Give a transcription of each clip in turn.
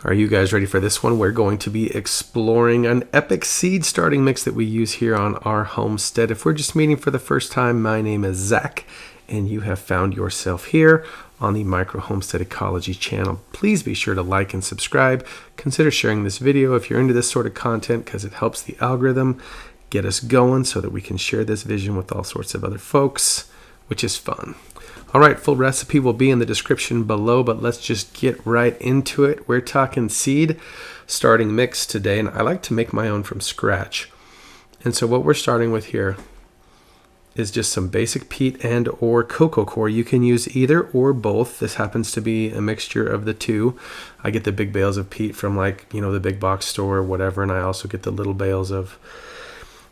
Are you guys ready for this one? We're going to be exploring an epic seed starting mix that we use here on our homestead. If we're just meeting for the first time, my name is Zach, and you have found yourself here on the Micro Homestead Ecology channel. Please be sure to like and subscribe. Consider sharing this video if you're into this sort of content, because it helps the algorithm get us going so that we can share this vision with all sorts of other folks, which is fun. All right, full recipe will be in the description below, but let's just get right into it. We're talking seed starting mix today, and I like to make my own from scratch. And so what we're starting with here is just some basic peat and or Coco Coir. You can use either or both. This happens to be a mixture of the two. I get the big bales of peat from the big box store or whatever, and I also get the little bales of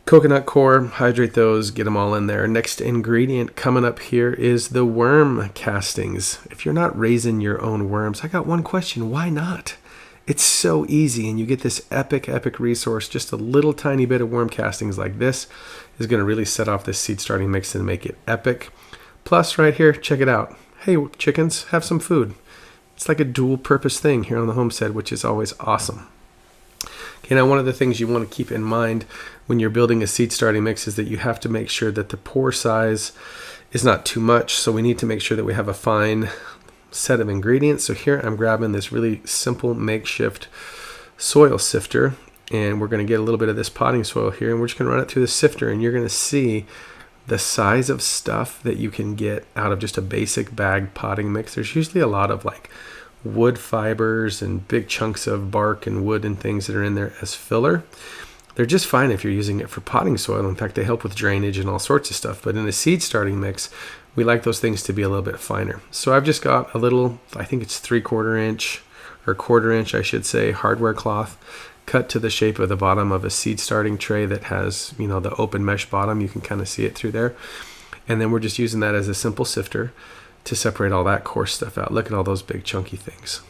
coconut coir, hydrate those, get them all in there. Next ingredient coming up here is the worm castings. If you're not raising your own worms, I got one question: why not? It's so easy, and you get this epic resource. Just a little tiny bit of worm castings like this is going to really set off this seed starting mix and make it epic. Plus right here, check it out. Hey chickens, have some food. It's like a dual purpose thing here on the homestead, which is always awesome. Okay, now one of the things you want to keep in mind when you're building a seed starting mix is that you have to make sure that the pore size is not too much. So we need to make sure that we have a fine set of ingredients. So here I'm grabbing this really simple makeshift soil sifter, and we're going to get a little bit of this potting soil here, and we're just going to run it through the sifter, and you're going to see the size of stuff that you can get out of just a basic bag potting mix. There's usually a lot of wood fibers and big chunks of bark and wood and things that are in there as filler. They're just fine if you're using it for potting soil. In fact, they help with drainage and all sorts of stuff. But in a seed starting mix, we like those things to be a little bit finer. So I've just got a little, I think it's 3/4 inch or 1/4 inch, I should say, hardware cloth cut to the shape of the bottom of a seed starting tray that has, the open mesh bottom. You can kind of see it through there. And then we're just using that as a simple sifter to separate all that coarse stuff out. Look at all those big chunky things.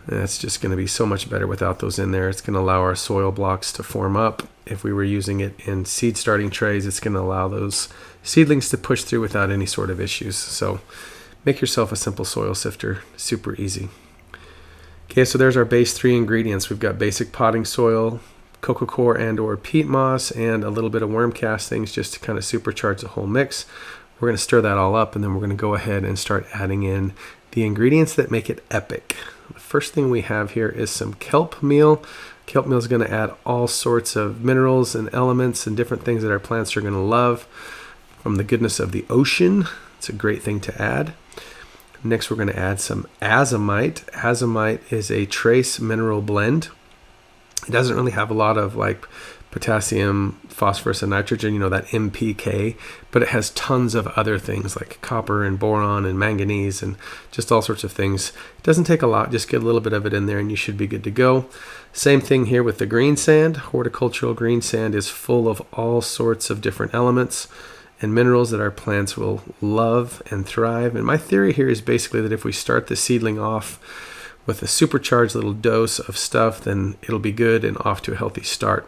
And that's just going to be so much better without those in there. It's going to allow our soil blocks to form up. If we were using it in seed starting trays, it's going to allow those seedlings to push through without any sort of issues. So make yourself a simple soil sifter, super easy. Okay, so there's our base 3 ingredients. We've got basic potting soil, Coco Coir and or peat moss, and a little bit of worm castings just to kind of supercharge the whole mix. We're going to stir that all up, and then we're going to go ahead and start adding in the ingredients that make it epic. The first thing we have here is some kelp meal. Kelp meal is going to add all sorts of minerals and elements and different things that our plants are going to love from the goodness of the ocean. It's a great thing to add. Next, we're going to add some azomite. Azomite is a trace mineral blend. It doesn't really have a lot of potassium, phosphorus, and nitrogen, that NPK, but it has tons of other things like copper and boron and manganese and just all sorts of things. It doesn't take a lot, just get a little bit of it in there and you should be good to go. Same thing here with the green sand. Horticultural green sand is full of all sorts of different elements and minerals that our plants will love and thrive. And my theory here is basically that if we start the seedling off with a supercharged little dose of stuff, then it'll be good and off to a healthy start.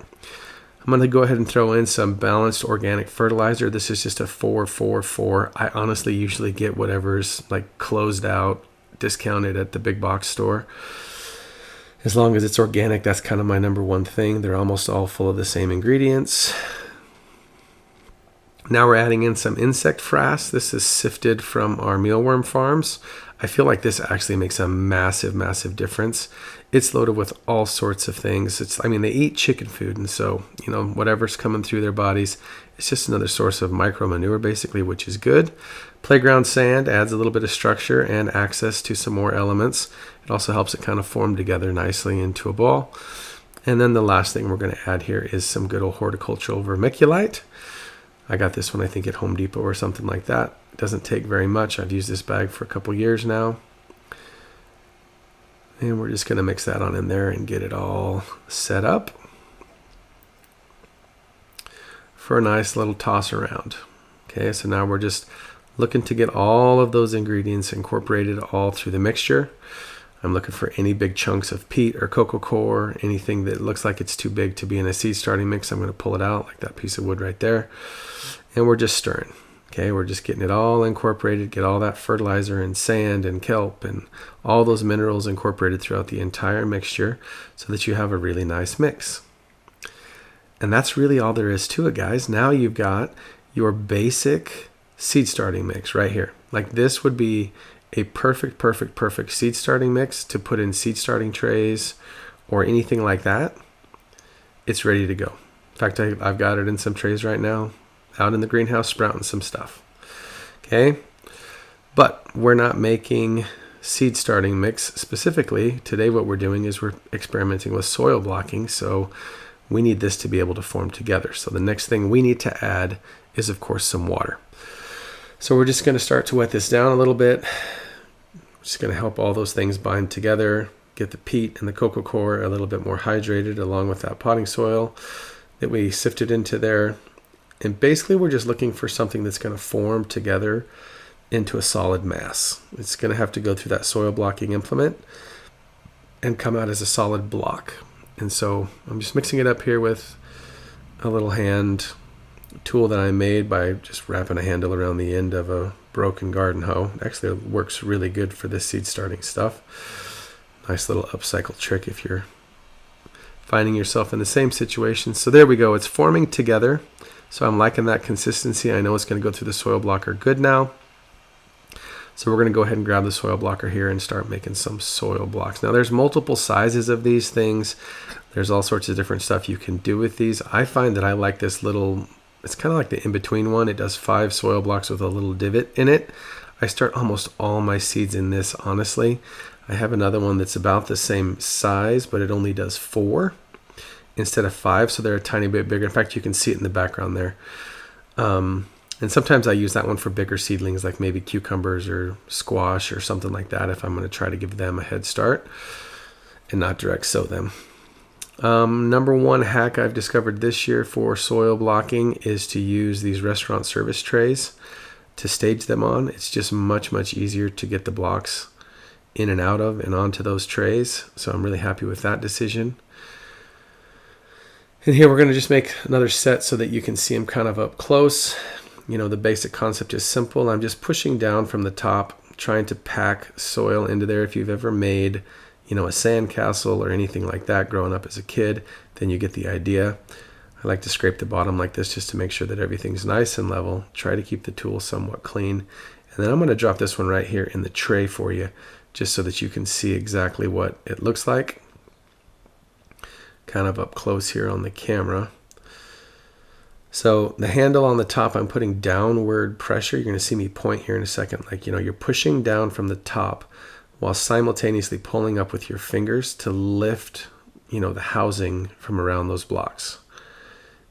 I'm going to go ahead and throw in some balanced organic fertilizer. This is just a 4-4-4. I honestly usually get whatever's closed out, discounted at the big box store. As long as it's organic, that's kind of my number one thing. They're almost all full of the same ingredients. Now we're adding in some insect frass. This is sifted from our mealworm farms. I feel like this actually makes a massive difference. It's loaded with all sorts of things. They eat chicken food, and so, whatever's coming through their bodies, it's just another source of micro manure basically, which is good. Playground sand adds a little bit of structure and access to some more elements. It also helps it kind of form together nicely into a ball. And then the last thing we're going to add here is some good old horticultural vermiculite. I got this one, I think, at Home Depot or something like that. It doesn't take very much. I've used this bag for a couple years now. And we're just going to mix that on in there and get it all set up for a nice little toss around. Okay, so now we're just looking to get all of those ingredients incorporated all through the mixture. I'm looking for any big chunks of peat or Coco Coir, anything that looks like it's too big to be in a seed starting mix. I'm going to pull it out, like that piece of wood right there. And we're just stirring. Okay, we're just getting it all incorporated, get all that fertilizer and sand and kelp and all those minerals incorporated throughout the entire mixture so that you have a really nice mix. And that's really all there is to it, guys. Now you've got your basic seed starting mix right here. Like this would be a perfect seed starting mix to put in seed starting trays or anything like that. It's ready to go. In fact, I've got it in some trays right now out in the greenhouse sprouting some stuff. Okay, but we're not making seed starting mix specifically. Today what we're doing is we're experimenting with soil blocking, so we need this to be able to form together. So the next thing we need to add is, of course, some water. So we're just going to start to wet this down a little bit. Just going to help all those things bind together, get the peat and the Coco Coir a little bit more hydrated along with that potting soil that we sifted into there. And basically we're just looking for something that's going to form together into a solid mass. It's going to have to go through that soil blocking implement and come out as a solid block. And so I'm just mixing it up here with a little hand tool that I made by just wrapping a handle around the end of a broken garden hoe. Actually, it works really good for this seed starting stuff. Nice little upcycle trick if you're finding yourself in the same situation. So there we go. It's forming together. So I'm liking that consistency. I know it's going to go through the soil blocker good now. So we're going to go ahead and grab the soil blocker here and start making some soil blocks. Now there's multiple sizes of these things. There's all sorts of different stuff you can do with these. I find that I like this little, it's kind of like the in-between one. It does 5 soil blocks with a little divot in it. I start almost all my seeds in this, honestly. I have another one that's about the same size, but it only does 4 instead of 5, so they're a tiny bit bigger. In fact, you can see it in the background there. And sometimes I use that one for bigger seedlings, like maybe cucumbers or squash or something like that, if I'm going to try to give them a head start and not direct sow them. Number one hack I've discovered this year for soil blocking is to use these restaurant service trays to stage them on. It's just much easier to get the blocks in and out of and onto those trays. So I'm really happy with that decision. And here we're going to just make another set so that you can see them kind of up close. You know, the basic concept is simple. I'm just pushing down from the top, trying to pack soil into there. If you've ever made, you know, a sand castle or anything like that growing up as a kid, then you get the idea. I like to scrape the bottom like this just to make sure that everything's nice and level. Try to keep the tool somewhat clean. And then I'm going to drop this one right here in the tray for you, just so that you can see exactly what it looks like. Kind of up close here on the camera. So the handle on the top, I'm putting downward pressure. You're going to see me point here in a second. Like, you know, you're pushing down from the top while simultaneously pulling up with your fingers to lift, you know, the housing from around those blocks.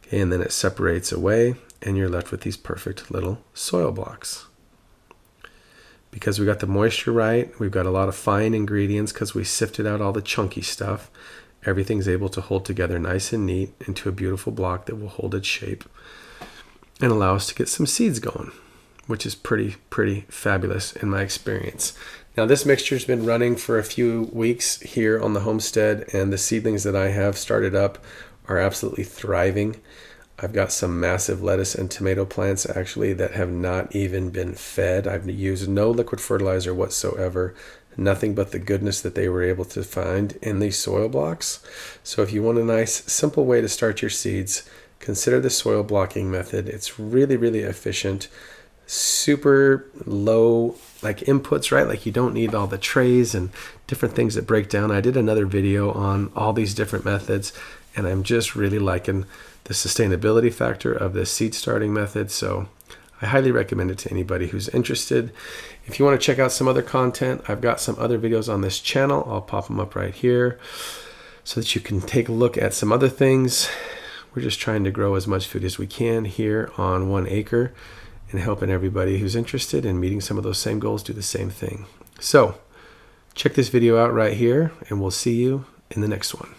Okay, and then it separates away and you're left with these perfect little soil blocks. Because we got the moisture right, we've got a lot of fine ingredients because we sifted out all the chunky stuff. Everything's able to hold together nice and neat into a beautiful block that will hold its shape and allow us to get some seeds going, which is pretty fabulous in my experience. Now this mixture's been running for a few weeks here on the homestead, and the seedlings that I have started up are absolutely thriving. I've got some massive lettuce and tomato plants actually that have not even been fed. I've used no liquid fertilizer whatsoever. Nothing but the goodness that they were able to find in these soil blocks. So if you want a nice, simple way to start your seeds, consider the soil blocking method. It's really efficient, super low like inputs, right? Like you don't need all the trays and different things that break down. I did another video on all these different methods, and I'm just really liking the sustainability factor of this seed starting method. So I highly recommend it to anybody who's interested. If you want to check out some other content, I've got some other videos on this channel. I'll pop them up right here so that you can take a look at some other things. We're just trying to grow as much food as we can here on 1 acre and helping everybody who's interested in meeting some of those same goals do the same thing. So check this video out right here, and we'll see you in the next one.